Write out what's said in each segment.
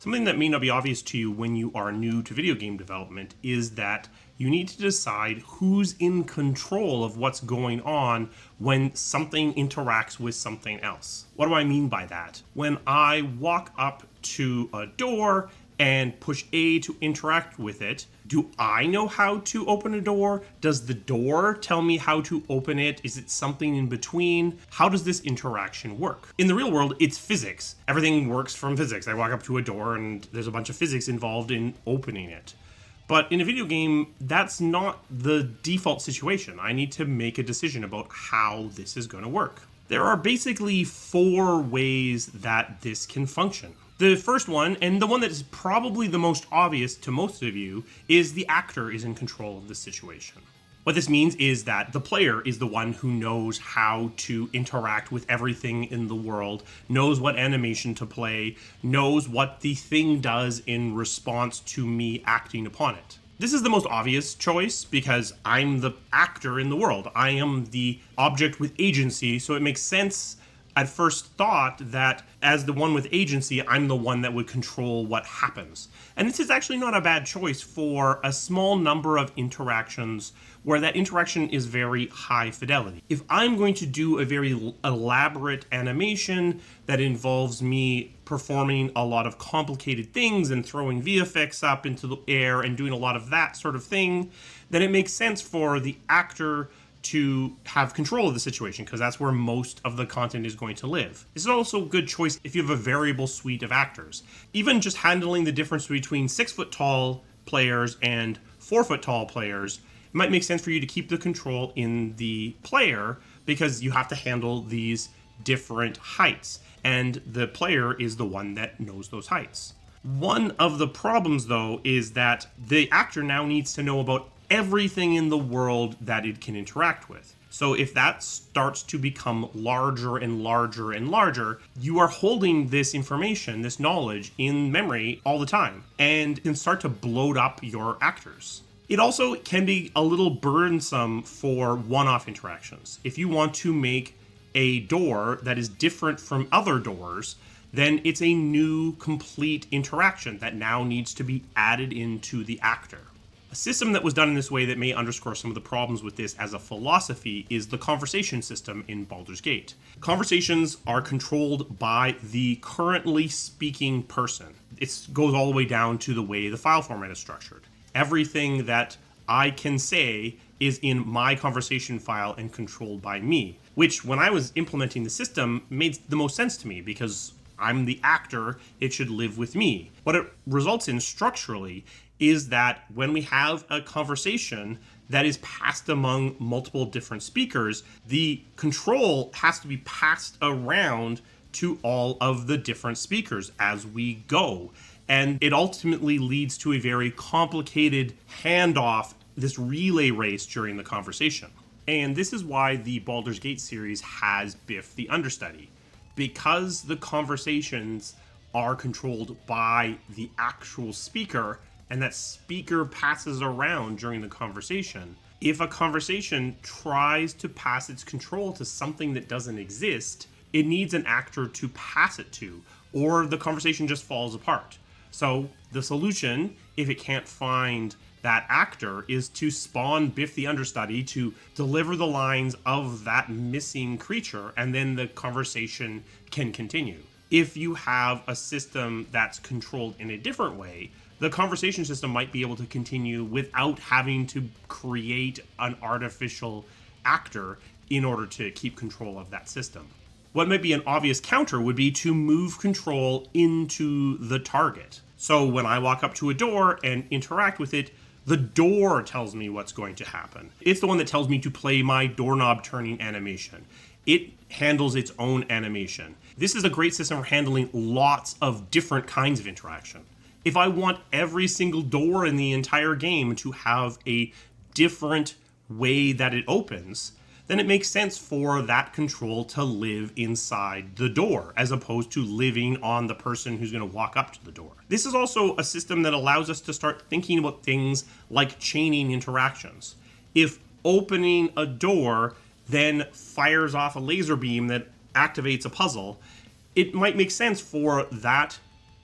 Something that may not be obvious to you when you are new to video game development is that you need to decide who's in control of what's going on when something interacts with something else. What do I mean by that? When I walk up to a door and push A to interact with it, do I know how to open a door? Does the door tell me how to open it? Is it something in between? How does this interaction work? In the real world, it's physics. Everything works from physics. I walk up to a door and there's a bunch of physics involved in opening it. But in a video game, that's not the default situation. I need to make a decision about how this is going to work. There are basically 4 ways that this can function. The first one, and the one that is probably the most obvious to most of you, is the actor is in control of the situation. What this means is that the player is the one who knows how to interact with everything in the world, knows what animation to play, knows what the thing does in response to me acting upon it. This is the most obvious choice because I'm the actor in the world. I am the object with agency, so it makes sense at first thought that as the one with agency, I'm the one that would control what happens. And this is actually not a bad choice for a small number of interactions where that interaction is very high fidelity. If I'm going to do a very elaborate animation that involves me performing a lot of complicated things and throwing VFX up into the air and doing a lot of that sort of thing, then it makes sense for the actor to have control of the situation because that's where most of the content is going to live. This is also a good choice if you have a variable suite of actors. Even just handling the difference between 6-foot tall players and 4-foot tall players, it might make sense for you to keep the control in the player because you have to handle these different heights, and the player is the one that knows those heights. One of the problems, though, is that the actor now needs to know about everything in the world that it can interact with. So if that starts to become larger and larger and larger, you are holding this information, this knowledge in memory all the time, and can start to bloat up your actors. It also can be a little burdensome for one-off interactions. If you want to make a door that is different from other doors, then it's a new, complete interaction that now needs to be added into the actor. A system that was done in this way that may underscore some of the problems with this as a philosophy is the conversation system in Baldur's Gate. Conversations are controlled by the currently speaking person. It goes all the way down to the way the file format is structured. Everything that I can say is in my conversation file and controlled by me, which when I was implementing the system made the most sense to me because I'm the actor, it should live with me. What it results in structurally is that when we have a conversation that is passed among multiple different speakers, the control has to be passed around to all of the different speakers as we go. And it ultimately leads to a very complicated handoff, this relay race during the conversation. And this is why the Baldur's Gate series has Biff the Understudy. Because the conversations are controlled by the actual speaker, and that speaker passes around during the conversation. If a conversation tries to pass its control to something that doesn't exist, it needs an actor to pass it to, or the conversation just falls apart. So the solution, if it can't find that actor, is to spawn Biff the Understudy to deliver the lines of that missing creature, and then the conversation can continue. If you have a system that's controlled in a different way, the conversation system might be able to continue without having to create an artificial actor in order to keep control of that system. What might be an obvious counter would be to move control into the target. So when I walk up to a door and interact with it, the door tells me what's going to happen. It's the one that tells me to play my doorknob turning animation. It handles its own animation. This is a great system for handling lots of different kinds of interaction. If I want every single door in the entire game to have a different way that it opens, then it makes sense for that control to live inside the door, as opposed to living on the person who's going to walk up to the door. This is also a system that allows us to start thinking about things like chaining interactions. If opening a door then fires off a laser beam that activates a puzzle, it might make sense for that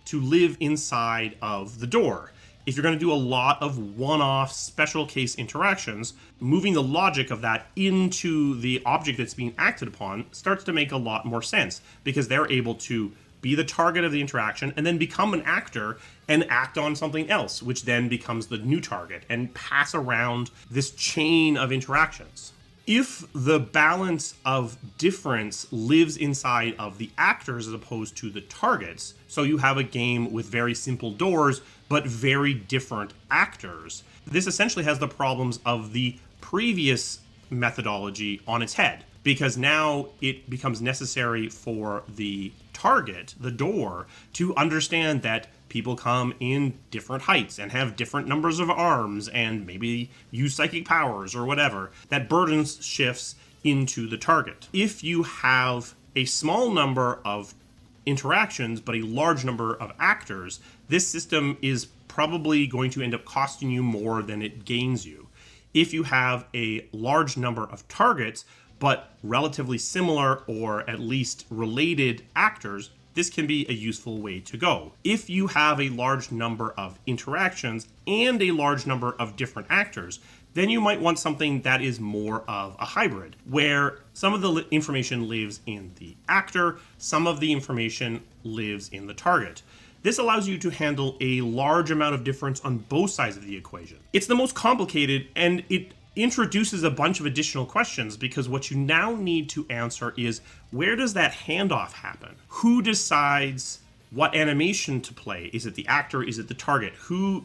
to live inside of the door. If you're going to do a lot of one-off special case interactions, moving the logic of that into the object that's being acted upon starts to make a lot more sense, because they're able to be the target of the interaction and then become an actor and act on something else, which then becomes the new target, and pass around this chain of interactions. If the balance of difference lives inside of the actors as opposed to the targets, so you have a game with very simple doors but very different actors, this essentially has the problems of the previous methodology on its head, because now it becomes necessary for the target, the door, to understand that people come in different heights and have different numbers of arms and maybe use psychic powers or whatever. That burdens shifts into the target. If you have a small number of interactions but a large number of actors, this system is probably going to end up costing you more than it gains you. If you have a large number of targets but relatively similar or at least related actors, this can be a useful way to go. If you have a large number of interactions and a large number of different actors, then you might want something that is more of a hybrid, where some of the information lives in the actor, some of the information lives in the target. This allows you to handle a large amount of difference on both sides of the equation. It's the most complicated, and it introduces a bunch of additional questions, because what you now need to answer is, where does that handoff happen? Who decides what animation to play? Is it the actor? Is it the target? Who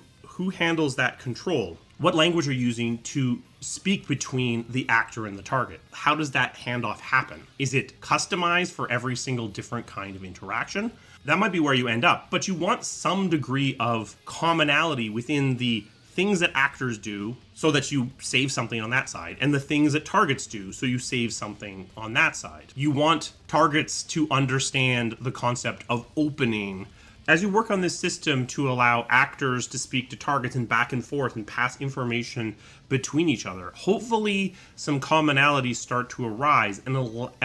handles that control? What language are you using to speak between the actor and the target? How does that handoff happen? Is it customized for every single different kind of interaction? That might be where you end up, but you want some degree of commonality within the things that actors do so that you save something on that side, and the things that targets do so you save something on that side. You want targets to understand the concept of opening. As you work on this system to allow actors to speak to targets and back and forth and pass information between each other, hopefully some commonalities start to arise and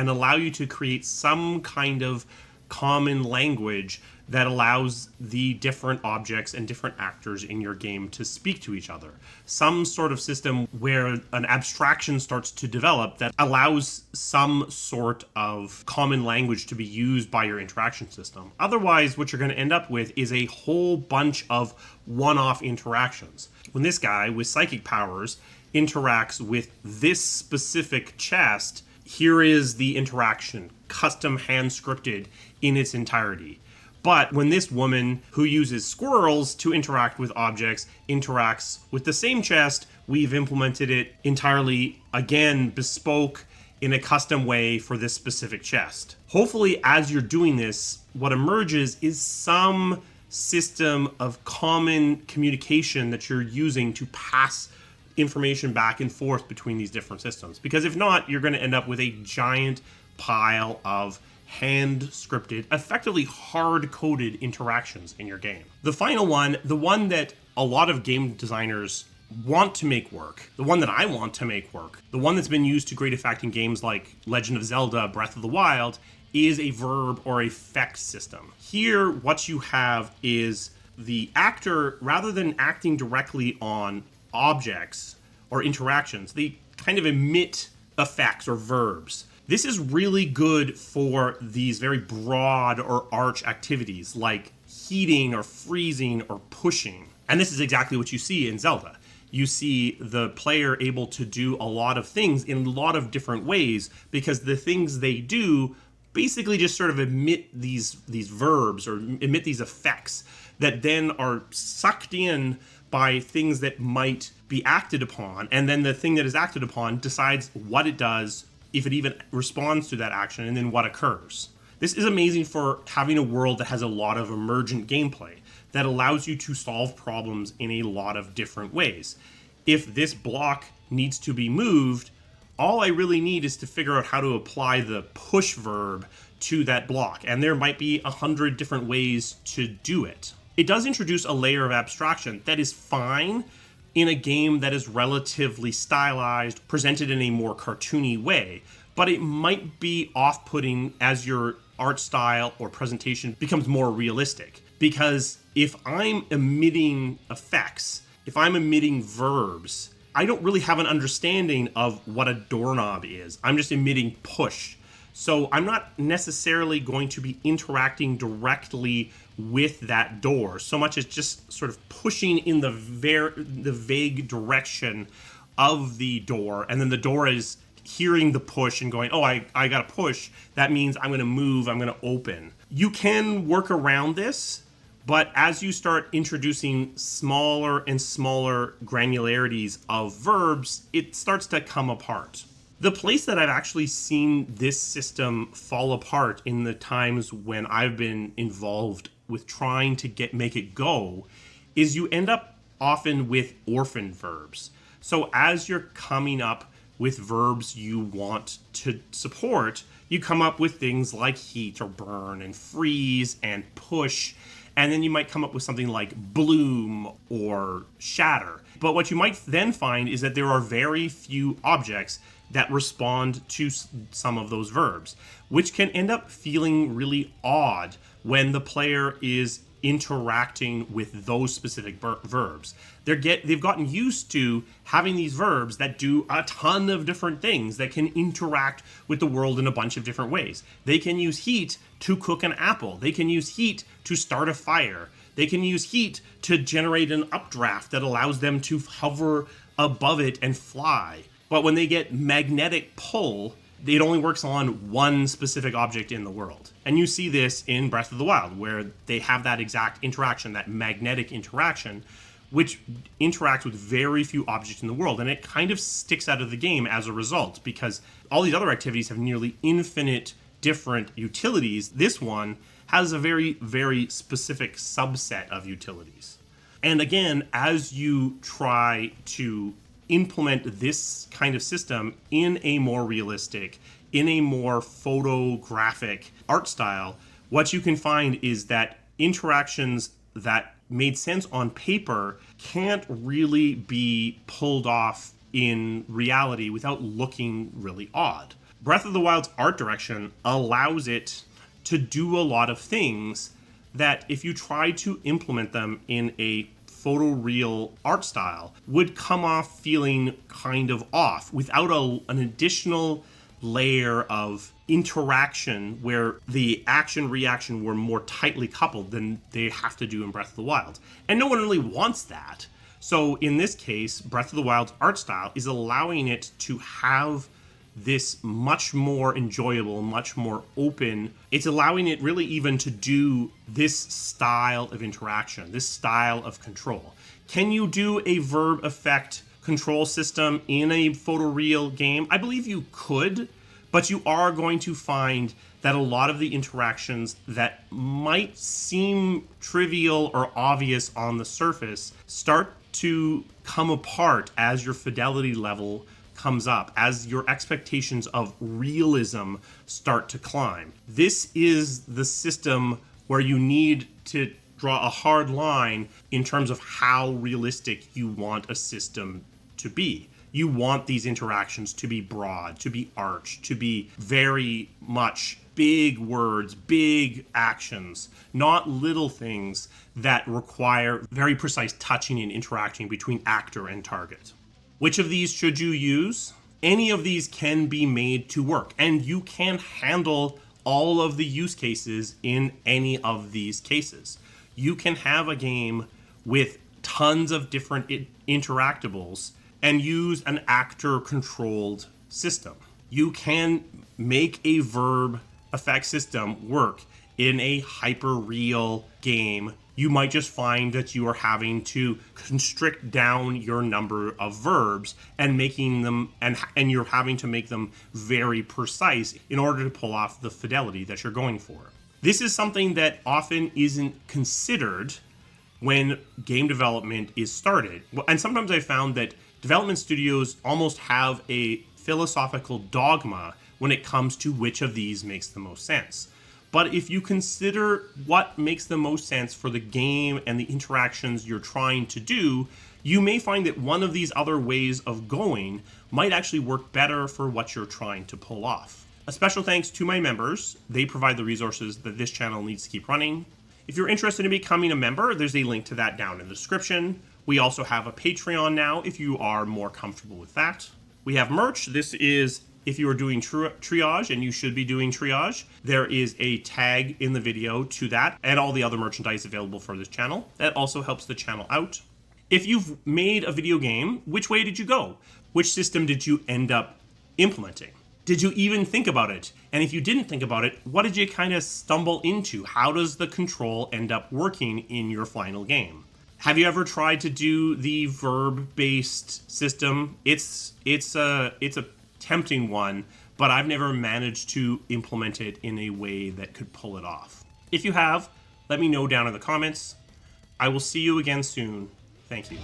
allow you to create some kind of common language that allows the different objects and different actors in your game to speak to each other. Some sort of system where an abstraction starts to develop that allows some sort of common language to be used by your interaction system. Otherwise, what you're going to end up with is a whole bunch of one-off interactions. When this guy with psychic powers interacts with this specific chest, here is the interaction, custom hand scripted in its entirety. But when this woman who uses squirrels to interact with objects interacts with the same chest, we've implemented it entirely, again, bespoke in a custom way for this specific chest. Hopefully, as you're doing this, what emerges is some system of common communication that you're using to pass information back and forth between these different systems. Because if not, you're going to end up with a giant pile of hand-scripted, effectively hard-coded interactions in your game. The final one, the one that a lot of game designers want to make work, the one that I want to make work, the one that's been used to great effect in games like Legend of Zelda, Breath of the Wild, is a verb or effect system. Here, what you have is the actor, rather than acting directly on objects or interactions, they kind of emit effects or verbs. This is really good for these very broad or arch activities like heating or freezing or pushing. And this is exactly what you see in Zelda. You see the player able to do a lot of things in a lot of different ways, because the things they do basically just sort of emit these verbs or emit these effects that then are sucked in by things that might be acted upon. And then the thing that is acted upon decides what it does, if it even responds to that action, and then what occurs. This is amazing for having a world that has a lot of emergent gameplay that allows you to solve problems in a lot of different ways. If this block needs to be moved, all I really need is to figure out how to apply the push verb to that block, and there might be 100 different ways to do it. It does introduce a layer of abstraction that is fine in a game that is relatively stylized, presented in a more cartoony way, but it might be off-putting as your art style or presentation becomes more realistic. Because if I'm emitting effects, if I'm emitting verbs, I don't really have an understanding of what a doorknob is. I'm just emitting push. So I'm not necessarily going to be interacting directly with that door so much as just sort of pushing in the vague direction of the door, and then the door is hearing the push and going, oh, I got to push. That means I'm going to move, I'm going to open. You can work around this, but as you start introducing smaller and smaller granularities of verbs, it starts to come apart. The place that I've actually seen this system fall apart in the times when I've been involved with trying to make it go is you end up often with orphan verbs. So as you're coming up with verbs you want to support, you come up with things like heat or burn and freeze and push, and then you might come up with something like bloom or shatter. But what you might then find is that there are very few objects that respond to some of those verbs, which can end up feeling really odd when the player is interacting with those specific verbs. They've gotten used to having these verbs that do a ton of different things that can interact with the world in a bunch of different ways. They can use heat to cook an apple. They can use heat to start a fire. They can use heat to generate an updraft that allows them to hover above it and fly. But when they get magnetic pull, it only works on one specific object in the world. And you see this in Breath of the Wild, where they have that exact interaction, that magnetic interaction, which interacts with very few objects in the world. And it kind of sticks out of the game as a result, because all these other activities have nearly infinite different utilities. This one has a very, very specific subset of utilities. And again, as you try to implement this kind of system in a more realistic, in a more photographic art style, what you can find is that interactions that made sense on paper can't really be pulled off in reality without looking really odd. Breath of the Wild's art direction allows it to do a lot of things that if you try to implement them in a photoreal art style would come off feeling kind of off without an additional layer of interaction where the action reaction were more tightly coupled than they have to do in Breath of the Wild. And no one really wants that. So in this case, Breath of the Wild's art style is allowing it to have this much more enjoyable, much more open. It's allowing it really even to do this style of interaction, this style of control. Can you do a verb effect control system in a photoreal game? I believe you could, but you are going to find that a lot of the interactions that might seem trivial or obvious on the surface start to come apart as your fidelity level comes up, as your expectations of realism start to climb. This is the system where you need to draw a hard line in terms of how realistic you want a system to be. You want these interactions to be broad, to be arched, to be very much big words, big actions, not little things that require very precise touching and interacting between actor and target. Which of these should you use? Any of these can be made to work, and you can handle all of the use cases in any of these cases. You can have a game with tons of different interactables and use an actor-controlled system. You can make a verb effect system work in a hyper-real game. You might just find that you are having to constrict down your number of verbs and making them, and you're having to make them very precise in order to pull off the fidelity that you're going for. This is something that often isn't considered when game development is started. And sometimes I found that development studios almost have a philosophical dogma when it comes to which of these makes the most sense. But if you consider what makes the most sense for the game and the interactions you're trying to do, you may find that one of these other ways of going might actually work better for what you're trying to pull off. A special thanks to my members. They provide the resources that this channel needs to keep running. If you're interested in becoming a member, there's a link to that down in the description. We also have a Patreon now if you are more comfortable with that. We have merch. This is if you are doing triage, and you should be doing triage. There is a tag in the video to that and all the other merchandise available for this channel. That also helps the channel out. If you've made a video game, which way did you go? Which system did you end up implementing? Did you even think about it? And if you didn't think about it, what did you kind of stumble into? How does the control end up working in your final game? Have you ever tried to do the verb-based system? It's a tempting one, but I've never managed to implement it in a way that could pull it off. If you have, let me know down in the comments. I will see you again soon. Thank you.